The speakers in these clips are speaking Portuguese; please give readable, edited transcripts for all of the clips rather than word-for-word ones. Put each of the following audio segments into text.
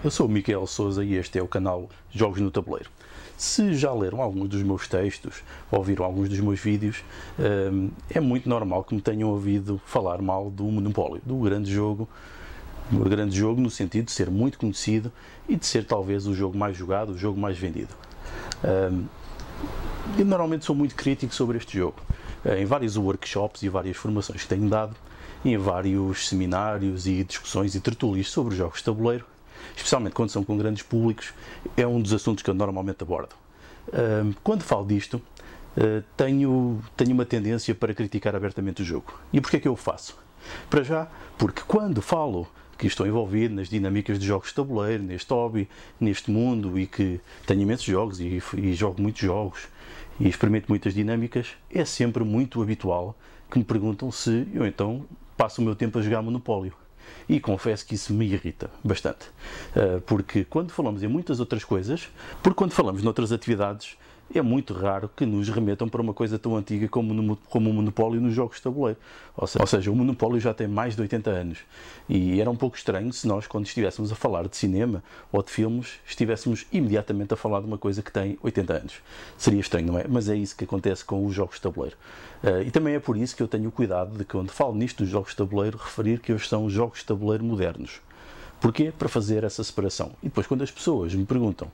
Olá, eu sou o Miquel Sousa e este é o canal Jogos no Tabuleiro. Se já leram alguns dos meus textos ou viram alguns dos meus vídeos, é muito normal que me tenham ouvido falar mal do Monopólio, do grande jogo no sentido de ser muito conhecido e de ser talvez o jogo mais jogado, o jogo mais vendido. Eu normalmente sou muito crítico sobre este jogo, em vários workshops e várias formações que tenho dado, e em vários seminários e discussões e tertúlias sobre jogos de tabuleiro, especialmente quando são com grandes públicos, é um dos assuntos que eu normalmente abordo. Quando falo disto, tenho uma tendência para criticar abertamente o jogo. E porquê é que eu o faço? Para já, porque quando falo que estou envolvido nas dinâmicas de jogos de tabuleiro, neste hobby, neste mundo, e que tenho imensos jogos e jogo muitos jogos e experimento muitas dinâmicas, é sempre muito habitual que me perguntam se eu então passo o meu tempo a jogar Monopólio. E confesso que isso me irrita bastante, porque quando falamos em muitas outras coisas, porque quando falamos noutras atividades, é muito raro que nos remetam para uma coisa tão antiga como o Monopólio nos jogos de tabuleiro. Ou seja, o Monopólio já tem mais de 80 anos e era um pouco estranho se nós, quando estivéssemos a falar de cinema ou de filmes, estivéssemos imediatamente a falar de uma coisa que tem 80 anos. Seria estranho, não é? Mas é isso que acontece com os jogos de tabuleiro. E também é por isso que eu tenho o cuidado de, quando falo nisto dos jogos de tabuleiro, referir que eles são jogos de tabuleiro modernos. Porquê? Para fazer essa separação. E depois, quando as pessoas me perguntam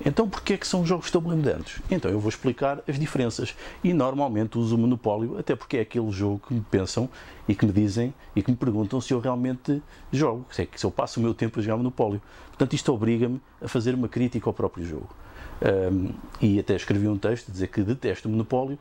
então porquê é que são jogos de tabuleiro modernos? Então eu vou explicar as diferenças e normalmente uso o Monopólio, até porque é aquele jogo que me pensam e que me dizem e que me perguntam se eu realmente jogo, se eu passo o meu tempo a jogar Monopólio. Portanto, isto obriga-me a fazer uma crítica ao próprio jogo. E até escrevi um texto a dizer que detesto o Monopólio,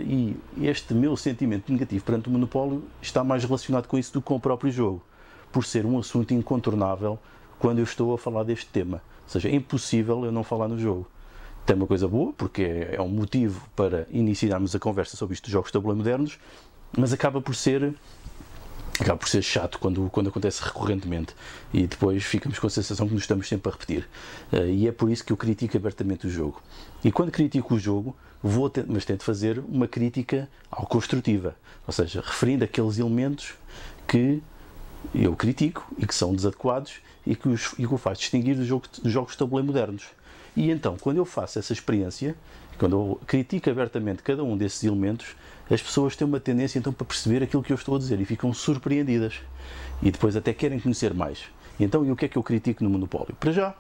e este meu sentimento negativo perante o Monopólio está mais relacionado com isso do que com o próprio jogo, por ser um assunto incontornável quando eu estou a falar deste tema. Ou seja, é impossível eu não falar no jogo. Tem uma coisa boa, porque é um motivo para iniciarmos a conversa sobre isto dos jogos de tabuleiro modernos, mas acaba por ser chato quando acontece recorrentemente e depois ficamos com a sensação que nos estamos sempre a repetir. E é por isso que eu critico abertamente o jogo. E quando critico o jogo, mas tento fazer uma crítica construtiva, ou seja, referindo aqueles elementos que eu critico e que são desadequados e que o faz distinguir dos jogos de tabuleiro modernos. E então, quando eu faço essa experiência, quando eu critico abertamente cada um desses elementos, as pessoas têm uma tendência então para perceber aquilo que eu estou a dizer e ficam surpreendidas. E depois até querem conhecer mais. E então, e o que é que eu critico no Monopólio? Para já,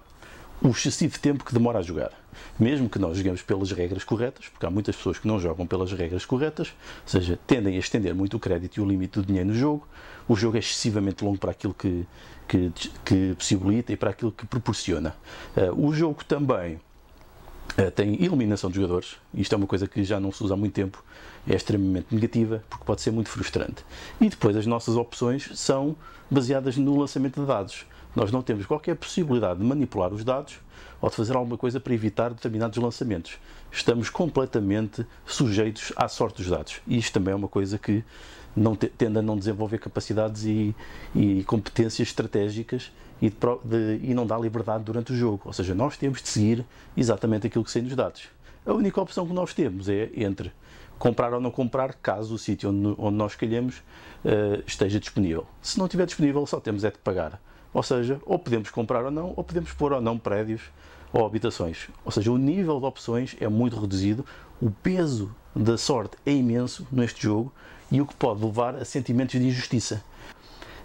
o excessivo tempo que demora a jogar. Mesmo que nós joguemos pelas regras corretas, porque há muitas pessoas que não jogam pelas regras corretas, ou seja, tendem a estender muito o crédito e o limite do dinheiro no jogo, o jogo é excessivamente longo para aquilo que possibilita e para aquilo que proporciona. O jogo também tem eliminação de jogadores, isto é uma coisa que já não se usa há muito tempo, é extremamente negativa, porque pode ser muito frustrante. E depois as nossas opções são baseadas no lançamento de dados. Nós não temos qualquer possibilidade de manipular os dados ou de fazer alguma coisa para evitar determinados lançamentos. Estamos completamente sujeitos à sorte dos dados. E isto também é uma coisa que tende a não desenvolver capacidades e competências estratégicas e não dá liberdade durante o jogo. Ou seja, nós temos de seguir exatamente aquilo que sai nos dados. A única opção que nós temos é entre comprar ou não comprar, caso o sítio onde nós escolhemos esteja disponível. Se não estiver disponível, só temos é de pagar. Ou seja, ou podemos comprar ou não, ou podemos pôr ou não prédios ou habitações. Ou seja, o nível de opções é muito reduzido, o peso da sorte é imenso neste jogo e o que pode levar a sentimentos de injustiça.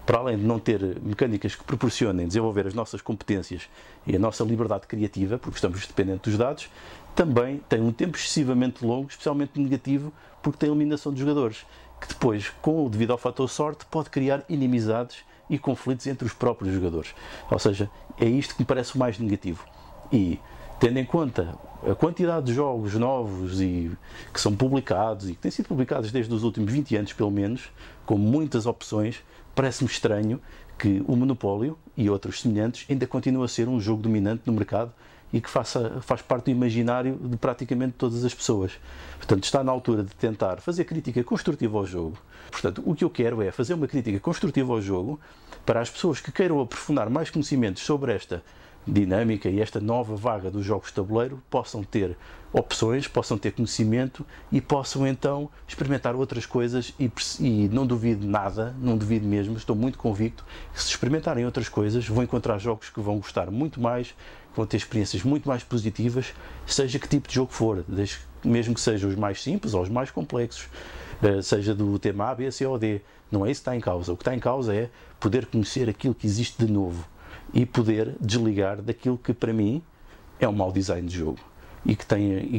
Para além de não ter mecânicas que proporcionem desenvolver as nossas competências e a nossa liberdade criativa, porque estamos dependentes dos dados, também tem um tempo excessivamente longo, especialmente negativo, porque tem eliminação de jogadores, que depois, devido ao fator sorte, pode criar inimizades e conflitos entre os próprios jogadores. Ou seja, é isto que me parece o mais negativo. E, tendo em conta a quantidade de jogos novos e que são publicados e que têm sido publicados desde os últimos 20 anos pelo menos, com muitas opções, parece-me estranho que o Monopólio e outros semelhantes ainda continua a ser um jogo dominante no mercado e que faz parte do imaginário de praticamente todas as pessoas. Portanto, está na altura de tentar fazer crítica construtiva ao jogo. Portanto, o que eu quero é fazer uma crítica construtiva ao jogo para as pessoas que queiram aprofundar mais conhecimentos sobre esta dinâmica e esta nova vaga dos jogos de tabuleiro possam ter opções, possam ter conhecimento e possam então experimentar outras coisas e não duvido nada, não duvido mesmo, estou muito convicto que se experimentarem outras coisas vão encontrar jogos que vão gostar muito mais, que vão ter experiências muito mais positivas, seja que tipo de jogo for, mesmo que sejam os mais simples ou os mais complexos, seja do tema A, B, C ou D, não é isso que está em causa. O que está em causa é poder conhecer aquilo que existe de novo e poder desligar daquilo que para mim é um mau design de jogo e que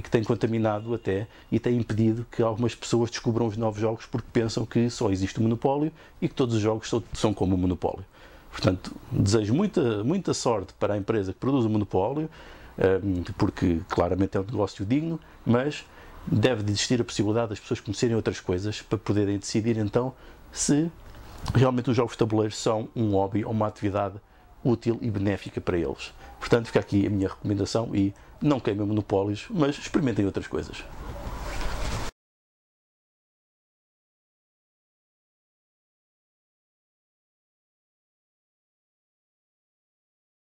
tem contaminado até e tem impedido que algumas pessoas descubram os novos jogos porque pensam que só existe o monopólio e que todos os jogos são como o monopólio. Portanto, desejo muita sorte para a empresa que produz o monopólio, porque claramente é um negócio digno, mas deve existir a possibilidade das pessoas conhecerem outras coisas para poderem decidir então se realmente os jogos de tabuleiro são um hobby ou uma atividade útil e benéfica para eles. Portanto, fica aqui a minha recomendação e não queimem monopólios, mas experimentem outras coisas.